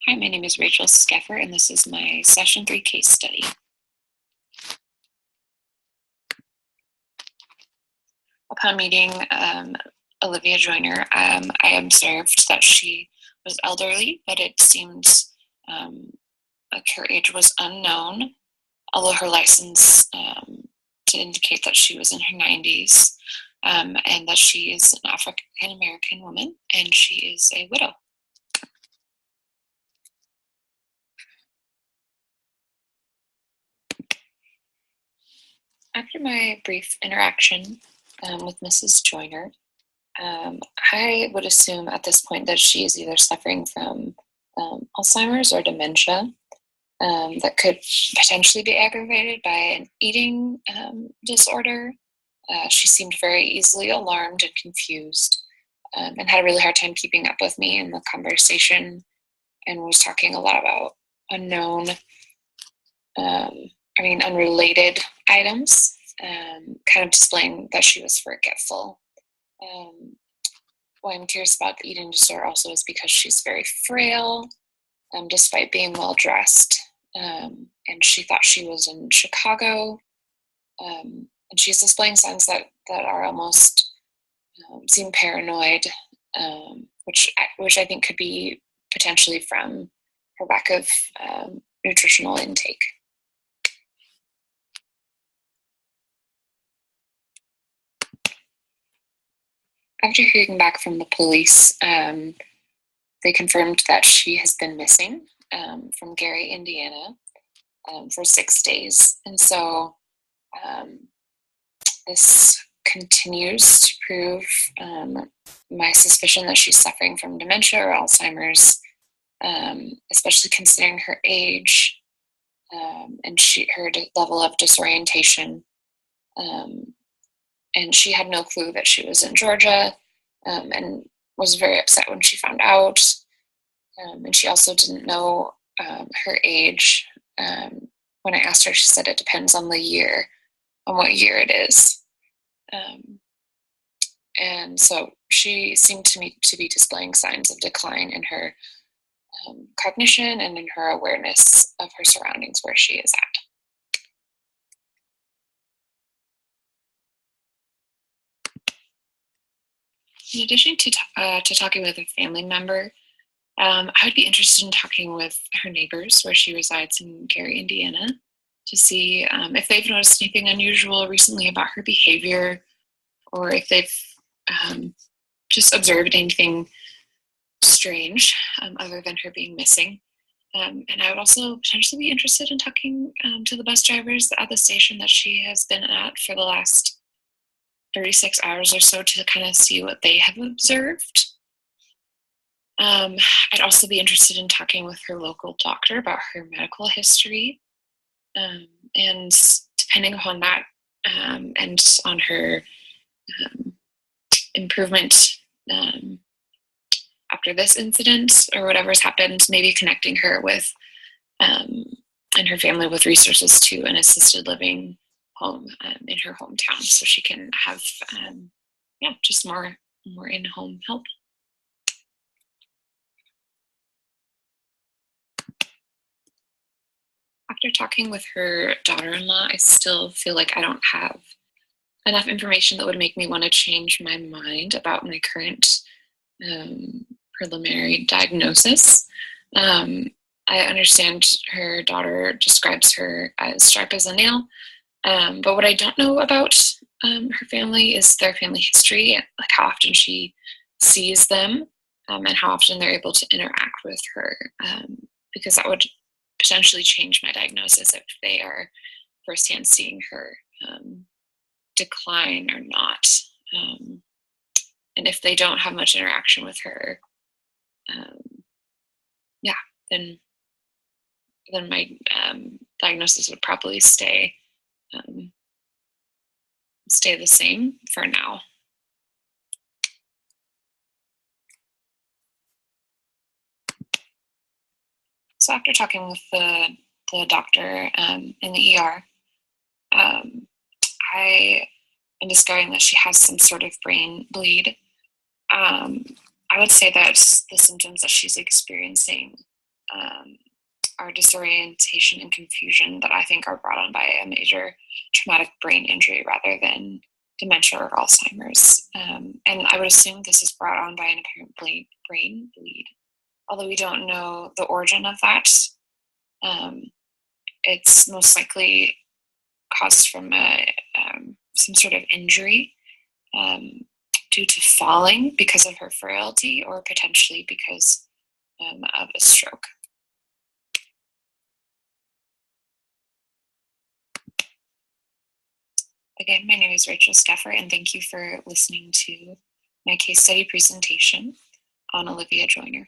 Hi, my name is Rachel Skeffer, and this is my Session 3 case study. Upon meeting Olivia Joyner, I observed that she was elderly, but it seemed like her age was unknown, although her license did indicate that she was in her 90s, and that she is an African-American woman, and she is a widow. After my brief interaction with Mrs. Joyner, I would assume at this point that she is either suffering from Alzheimer's or dementia that could potentially be aggravated by an eating disorder. She seemed very easily alarmed and confused and had a really hard time keeping up with me in the conversation and was talking a lot about unrelated items, kind of displaying that she was forgetful. Why I'm curious about the eating disorder also is because she's very frail, despite being well dressed, and she thought she was in Chicago, and she's displaying signs that are almost seem paranoid, which I think could be potentially from her lack of nutritional intake. After hearing back from the police, they confirmed that she has been missing from Gary, Indiana, for 6 days. And so this continues to prove my suspicion that she's suffering from dementia or Alzheimer's, especially considering her age and her level of disorientation. And she had no clue that she was in Georgia, and was very upset when she found out. And she also didn't know her age. When I asked her, she said it depends on the year, on what year it is. And so she seemed to me to be displaying signs of decline in her cognition and in her awareness of her surroundings where she is at. In addition to talking with a family member, I would be interested in talking with her neighbors where she resides in Gary, Indiana, to see if they've noticed anything unusual recently about her behavior, or if they've just observed anything strange other than her being missing. And I would also potentially be interested in talking to the bus drivers at the station that she has been at for the last 36 hours or so to kind of see what they have observed. I'd also be interested in talking with her local doctor about her medical history. And depending upon that and on her improvement after this incident or whatever's happened, maybe connecting her with and her family with resources to an assisted living home in her hometown, so she can have just more in-home help. After talking with her daughter-in-law, I still feel like I don't have enough information that would make me want to change my mind about my current preliminary diagnosis. I understand her daughter describes her as sharp as a nail, but what I don't know about her family is their family history, like how often she sees them and how often they're able to interact with her, because that would potentially change my diagnosis if they are firsthand seeing her decline or not. And if they don't have much interaction with her, then my diagnosis would probably stay the same for now. So after talking with the doctor in the ER, I am discovering that she has some sort of brain bleed. I would say that the symptoms that she's experiencing are disorientation and confusion that I think are brought on by a major traumatic brain injury rather than dementia or Alzheimer's. And I would assume this is brought on by an apparent brain bleed. Although we don't know the origin of that, it's most likely caused from some sort of injury due to falling because of her frailty or potentially because of a stroke. Again, my name is Rachel Steffer, and thank you for listening to my case study presentation on Olivia Joyner.